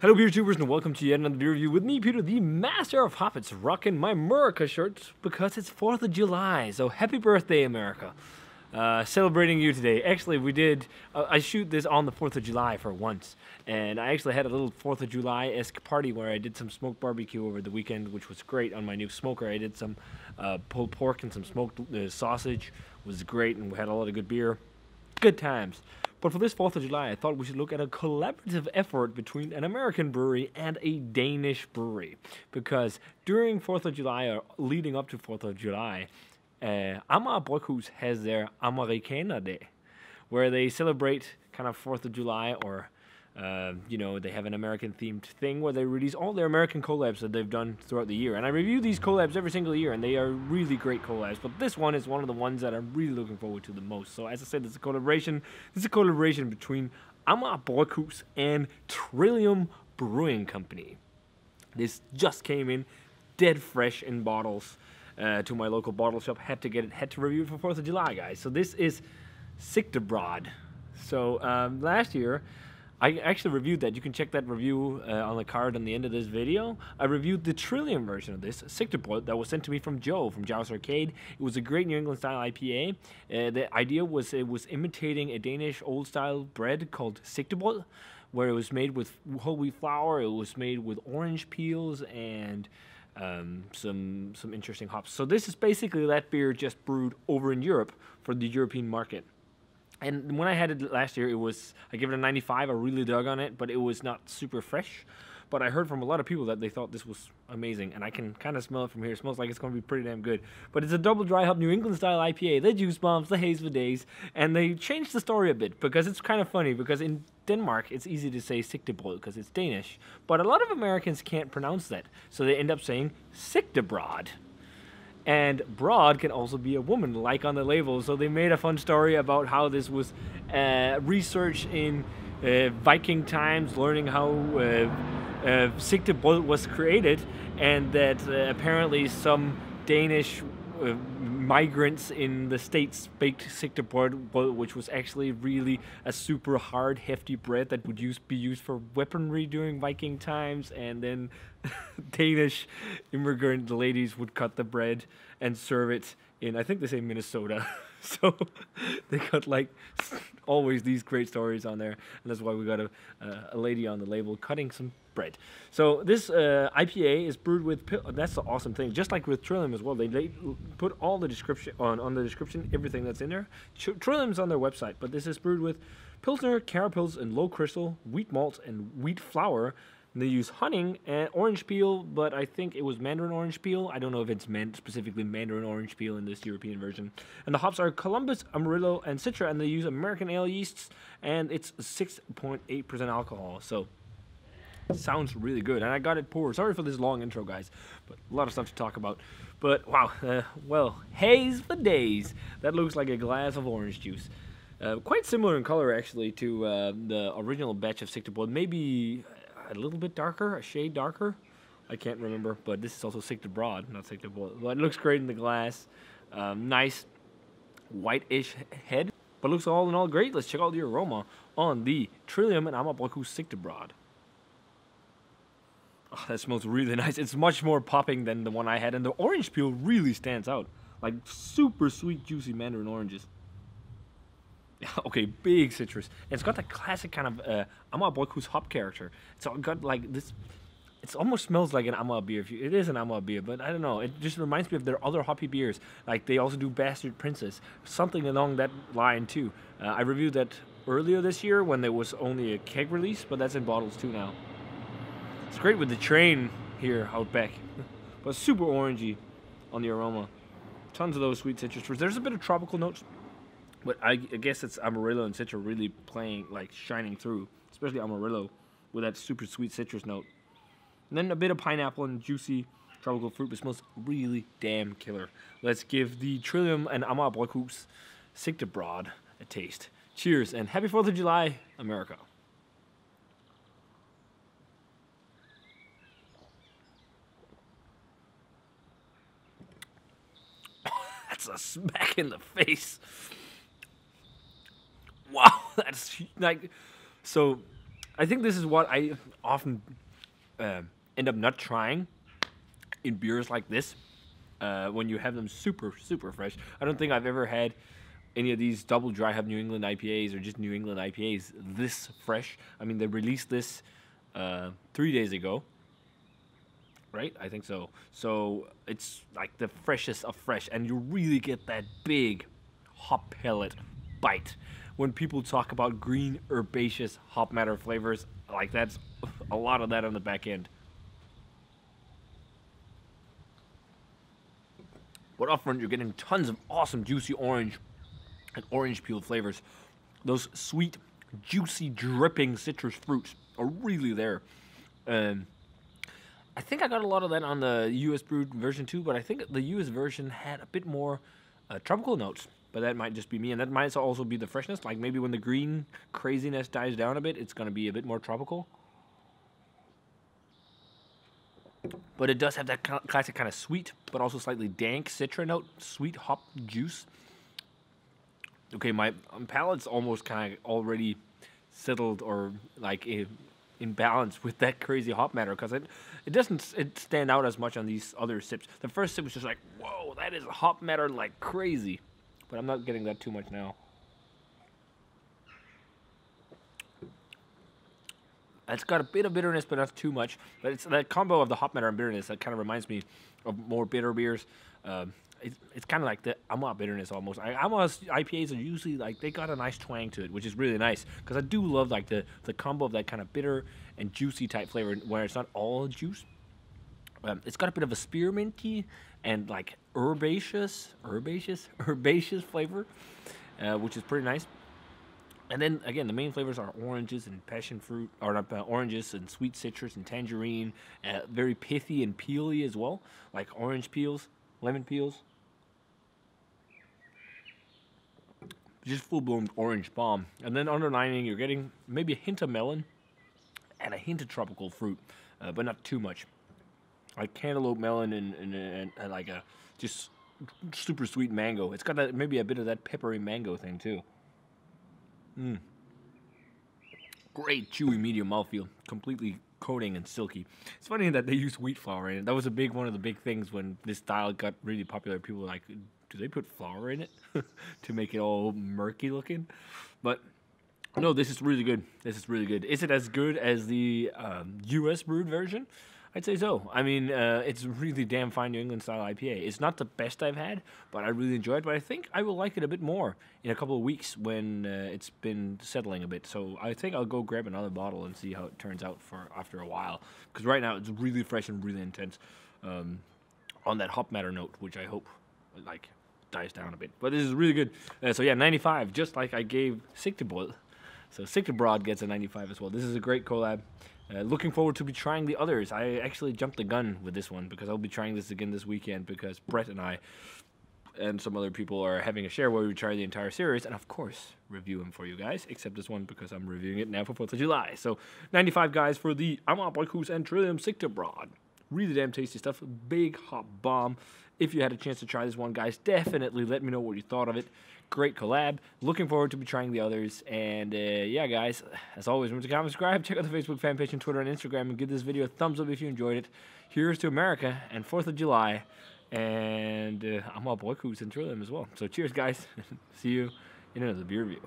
Hello beer tubers and welcome to yet another beer review with me, Peter, the master of hoppets, rocking my America shirt because it's 4th of July, so happy birthday America. Celebrating you today. Actually, I shoot this on the 4th of July for once, and I actually had a little 4th of July-esque party where I did some smoked barbecue over the weekend, which was great on my new smoker. I did some pulled pork and some smoked sausage. It was great, and we had a lot of good beer. Good times. But for this 4th of July, I thought we should look at a collaborative effort between an American brewery and a Danish brewery. Because during 4th of July, or leading up to 4th of July, Amager Bryghus has their Amerikaner Day, where they celebrate kind of 4th of July, or they have an American-themed thing where they release all their American collabs that they've done throughout the year. And I review these collabs every single year, and they are really great collabs. But this one is one of the ones that I'm really looking forward to the most. So as I said, it's a collaboration. This is a collaboration between Amager Bryghus and Trillium Brewing Company. This just came in, dead fresh in bottles, to my local bottle shop. Had to review it for 4th of July, guys. So this is SigteBroad. So last year, I actually reviewed that. You can check that review on the card on the end of this video. I reviewed the Trillium version of this, SigteBroad, that was sent to me from Joe, from Joe's Arcade. It was a great New England style IPA. The idea was it was imitating a Danish old style bread called SigteBroad, where it was made with whole wheat flour. It was made with orange peels and some interesting hops. So this is basically that beer just brewed over in Europe for the European market. And when I had it last year, I gave it a 95. I really dug on it, but it was not super fresh. But I heard from a lot of people that they thought this was amazing, and I can kind of smell it from here. It smells like it's going to be pretty damn good. But it's a double dry hop New England style IPA. The juice bombs, the haze for days, and they changed the story a bit because it's kind of funny. Because in Denmark, it's easy to say SigteBroad because it's Danish, but a lot of Americans can't pronounce that, so they end up saying SigteBroad. And broad can also be a woman, like on the label. So they made a fun story about how this was research in Viking times, learning how SigteBroad was created, and that apparently some Danish migrants in the States baked SigteBroad, which was actually really a super hard, hefty bread that would be used for weaponry during Viking times, and then Danish immigrant ladies would cut the bread and serve it in, I think they say Minnesota. So they got like always these great stories on there, and that's why we got a lady on the label cutting some bread. So this IPA is brewed with, that's the awesome thing, just like with Trillium as well. They put all the description on the description, everything that's in there. Trillium's on their website, but this is brewed with Pilsner, Carapils, and low crystal, wheat malt, and wheat flour. And they use honey and orange peel, but I think it was Mandarin orange peel. I don't know if it's specifically Mandarin orange peel in this European version. And the hops are Columbus, Amarillo, and Citra, and they use American ale yeasts, and it's 6.8% alcohol. So sounds really good, and I got it poured. Sorry for this long intro, guys, but a lot of stuff to talk about. But wow, well, haze for days. That looks like a glass of orange juice. Quite similar in color, actually, to the original batch of SigteBroad. Maybe a little bit darker, a shade darker. I can't remember, but this is also SigteBroad, not SigteBroad. But it looks great in the glass. Nice white-ish head, but looks all in all great. Let's check out the aroma on the Trillium and Amager Bryghus SigteBroad. Oh, that smells really nice. It's much more popping than the one I had, and the orange peel really stands out. Like super sweet, juicy Mandarin oranges. Okay, big citrus. And it's got that classic kind of Amager Bryghus hop character. It's got like this. It almost smells like an Amager beer. It is an Amager beer, but I don't know. It just reminds me of their other hoppy beers. Like they also do Bastard Princess, something along that line too. I reviewed that earlier this year when there was only a keg release, but that's in bottles too now. It's great with the train here out back, but super orangey on the aroma. Tons of those sweet citrus fruits. There's a bit of tropical notes, but I guess it's Amarillo and Citra really playing, like shining through, especially Amarillo with that super sweet citrus note. And then a bit of pineapple and juicy tropical fruit, but smells really damn killer. Let's give the Trillium and Amager Bryghus SigteBroad a taste. Cheers, and happy 4th of July, America. That's a smack in the face. Wow, that's like, so I think this is what I often end up not trying in beers like this. When you have them super, super fresh. I don't think I've ever had any of these double dry hop New England IPAs or just New England IPAs this fresh. I mean, they released this 3 days ago, right? I think so. So it's like the freshest of fresh, and you really get that big hop pellet bite. When people talk about green herbaceous hop matter flavors, like that's a lot of that on the back end. But up front, you're getting tons of awesome juicy orange and orange peel flavors. Those sweet, juicy, dripping citrus fruits are really there. I think I got a lot of that on the US Brewed version too, but I think the US version had a bit more tropical notes. But that might just be me, and that might also be the freshness. Like maybe when the green craziness dies down a bit, it's going to be a bit more tropical. But it does have that classic kind of sweet, but also slightly dank citra note, sweet hop juice. Okay, my palate's almost kind of already settled or like in balance with that crazy hop matter, because it doesn't stand out as much on these other sips. The first sip was just like, whoa, that is hop matter like crazy. But I'm not getting that too much now. It's got a bit of bitterness, but not too much. But it's that combo of the hop matter and bitterness that kind of reminds me of more bitter beers. It's kind of like the Amager bitterness almost. Amager's IPAs are usually like, they got a nice twang to it, which is really nice. Because I do love like the combo of that kind of bitter and juicy type flavor where it's not all juice. It's got a bit of a spearminty and like herbaceous flavor, which is pretty nice. And then again, the main flavors are oranges and passion fruit, or not oranges and sweet citrus and tangerine. Very pithy and peely as well, like orange peels, lemon peels. Just full-blown orange bomb. And then underlining, you're getting maybe a hint of melon and a hint of tropical fruit, but not too much. Like cantaloupe melon and like a just super sweet mango. It's got that, maybe a bit of that peppery mango thing too. Great chewy medium mouthfeel, completely coating and silky. It's funny that they use wheat flour in it. That was one of the big things when this style got really popular. People were like, do they put flour in it to make it all murky looking? But no, this is really good. This is really good. Is it as good as the US Brewed version? I'd say so. I mean, it's really damn fine New England style IPA. It's not the best I've had, but I really enjoy it. But I think I will like it a bit more in a couple of weeks when it's been settling a bit. So I think I'll go grab another bottle and see how it turns out for after a while. Because right now it's really fresh and really intense on that hop matter note, which I hope like dies down a bit. But this is really good. So yeah, 95, just like I gave SigteBroad. So SigteBroad gets a 95 as well. This is a great collab. Looking forward to be trying the others. I actually jumped the gun with this one because I'll be trying this again this weekend because Brett and I and some other people are having a share where we try the entire series and, of course, review them for you guys, except this one because I'm reviewing it now for 4th of July. So 95 guys for the Amager, Bryghus, and Trillium SigteBroad. Really damn tasty stuff. Big hop bomb. If you had a chance to try this one, guys, definitely let me know what you thought of it. Great collab. Looking forward to be trying the others. And yeah, guys, as always, remember to comment, subscribe, check out the Facebook fan page and Twitter and Instagram, and give this video a thumbs up if you enjoyed it. Here's to America and 4th of July. And Amager, Bryghus, and Trillium as well. So cheers, guys. See you in another beer review.